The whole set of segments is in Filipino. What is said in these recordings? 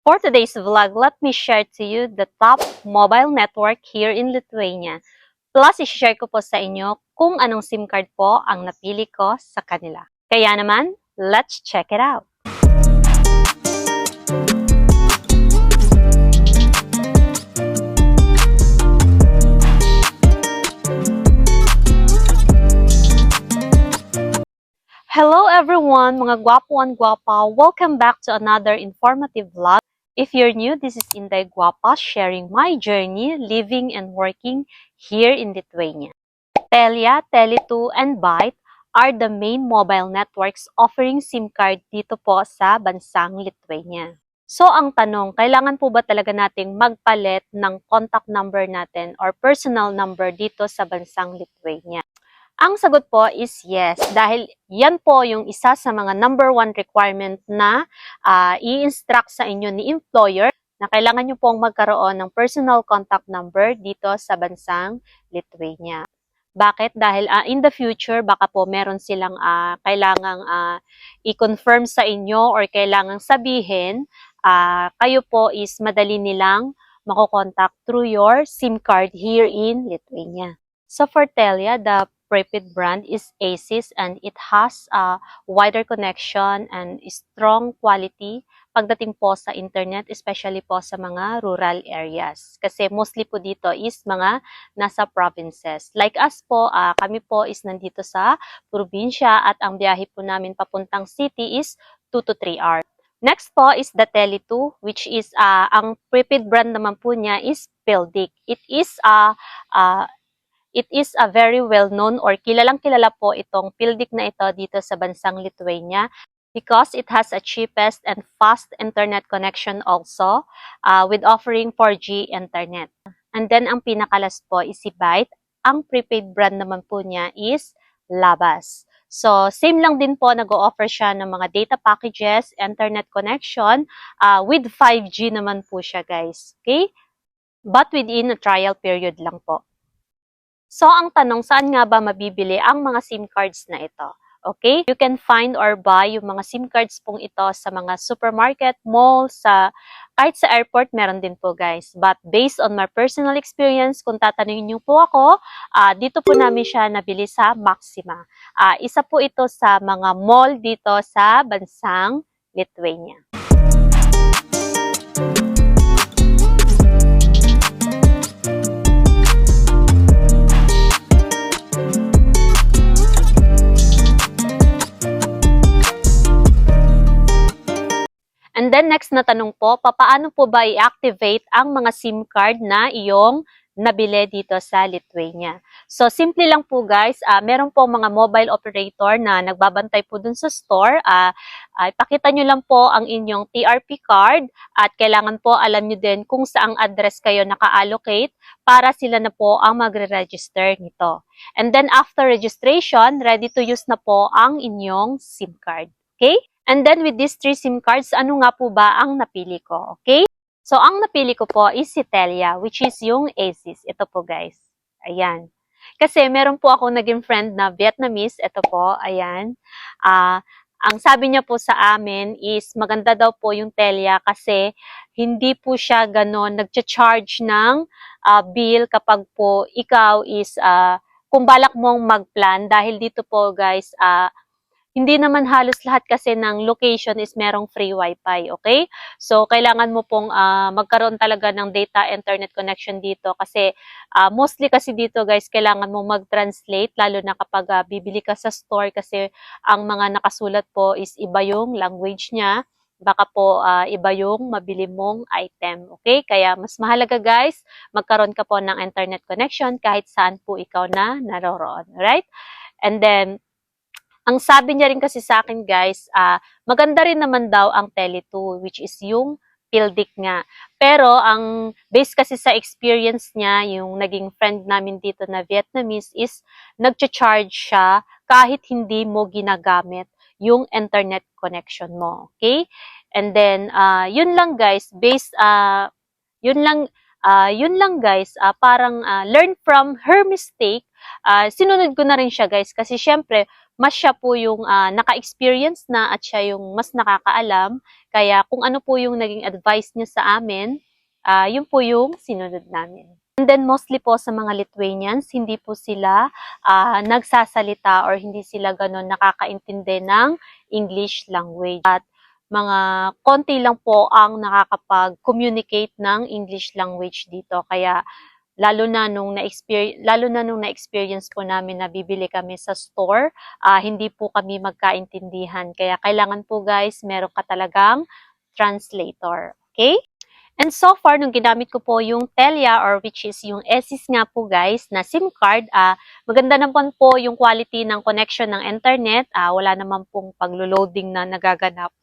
For today's vlog, let me share to you the top mobile network here in Lithuania. Plus, i-share ko po sa inyo kung anong SIM card po ang napili ko sa kanila. Kaya naman, let's check it out! Hello everyone, mga gwapo and gwapa! Welcome back to another informative vlog. If you're new, this is Inday Gwapa sharing my journey living and working here in Lithuania. Telia, Tele2, and Byte are the main mobile networks offering SIM card dito po sa bansang Lithuania. So ang tanong, kailangan po ba talaga nating magpalit ng contact number natin or personal number dito sa bansang Lithuania? Ang sagot po is yes, dahil yan po yung isa sa mga number one requirement na i-instruct sa inyo ni employer na kailangan nyo pong magkaroon ng personal contact number dito sa bansang Lithuania. Bakit? Dahil in the future, baka po meron silang kailangang i-confirm sa inyo or kailangang sabihin, kayo po is madali nilang makokontakt through your SIM card here in Lithuania. So for Telia, the prepaid brand is ASIS and it has a wider connection and strong quality pagdating po sa internet, especially po sa mga rural areas. Kasi mostly po dito is mga nasa provinces. Like us po, kami po is nandito sa probinsya at ang biyahe po namin papuntang city is 2 to 3 hours. Next po is the Tele2, which is ang prepaid brand naman po niya is Pildic. It is a very well-known or kilalang-kilala po itong Pildic na ito dito sa bansang Lithuania because it has a cheapest and fast internet connection also with offering 4G internet. And then ang pinakalas po is si Byte. Ang prepaid brand naman po niya is Labas. So, same lang din po, nag-o-offer siya ng mga data packages, internet connection with 5G naman po siya guys. Okay? But within a trial period lang po. So, ang tanong, saan nga ba mabibili ang mga SIM cards na ito? Okay? You can find or buy yung mga SIM cards pong ito sa mga supermarket, malls, kahit sa airport, meron din po guys. But based on my personal experience, kung tatanungin niyo po ako, dito po namin siya nabili sa Maxima. Isa po ito sa mga mall dito sa bansang Lithuania. And then next na tanong po, paano po ba i-activate ang mga SIM card na iyong nabili dito sa Lithuania? So simple lang po guys, meron po mga mobile operator na nagbabantay po dun sa store. Ipakita nyo lang po ang inyong TRP card at kailangan po alam nyo din kung saang address kayo naka-allocate para sila na po ang magre-register nito. And then after registration, ready to use na po ang inyong SIM card. Okay? And then with these 3 SIM cards, ano nga po ba ang napili ko? Okay? So, ang napili ko po is si Telia, which is yung ASIS. Ito po guys. Ayan. Kasi meron po ako naging friend na Vietnamese. Ito po, ayan. Ang sabi niya po sa amin is maganda daw po yung Telia kasi hindi po siya ganon nagcha-charge ng bill kapag po ikaw is, kung balak mong mag-plan. Dahil dito po guys, hindi naman halos lahat kasi ng location is merong free wifi, okay? So, kailangan mo pong magkaroon talaga ng data internet connection dito kasi mostly kasi dito guys, kailangan mo mag-translate lalo na kapag bibili ka sa store kasi ang mga nakasulat po is iba yung language niya. Baka po iba yung mabili mong item, okay? Kaya mas mahalaga guys, magkaroon ka po ng internet connection kahit saan po ikaw na naroroon, right? And then, ang sabi niya rin kasi sa akin guys, maganda rin naman daw ang Tele2, which is yung Pildic nga. Pero ang base kasi sa experience niya, yung naging friend namin dito na Vietnamese is nagcha-charge siya kahit hindi mo ginagamit yung internet connection mo. Okay? And then, yun lang guys, yun lang guys, parang learn from her mistake. Sinunod ko na rin siya guys kasi syempre, mas siya po yung naka-experience na at siya yung mas nakakaalam. Kaya kung ano po yung naging advice niya sa amin, yun po yung sinunod namin. And then mostly po sa mga Lithuanians, hindi po sila nagsasalita or hindi sila ganun nakakaintindi ng English language. At mga konti lang po ang nakakapag-communicate ng English language dito. Kaya lalo na nung na-experience po namin na bibili kami sa store, hindi po kami magkaintindihan. Kaya kailangan po guys, meron ka talagang translator. Okay? And so far, nung ginamit ko po yung Telia or which is yung ESIS nga po guys na SIM card, maganda naman po yung quality ng connection ng internet. Wala naman pong paglo-loading na nagaganap.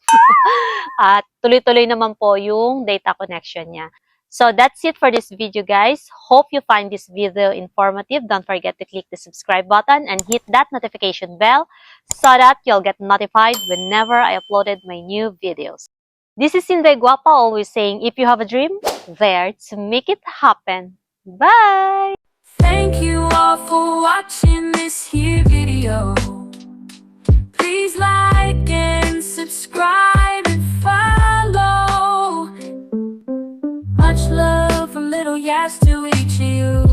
At tuloy-tuloy naman po yung data connection niya. So that's it for this video guys. Hope you find this video informative. Don't forget to click the subscribe button and hit that notification bell so that you'll get notified whenever I uploaded my new videos. This is Inday Guapa always saying, if you have a dream, there to make it happen. Bye! Thank you all for watching this here video. Please like and subscribe and follow. Much love from Little Yas to each of you.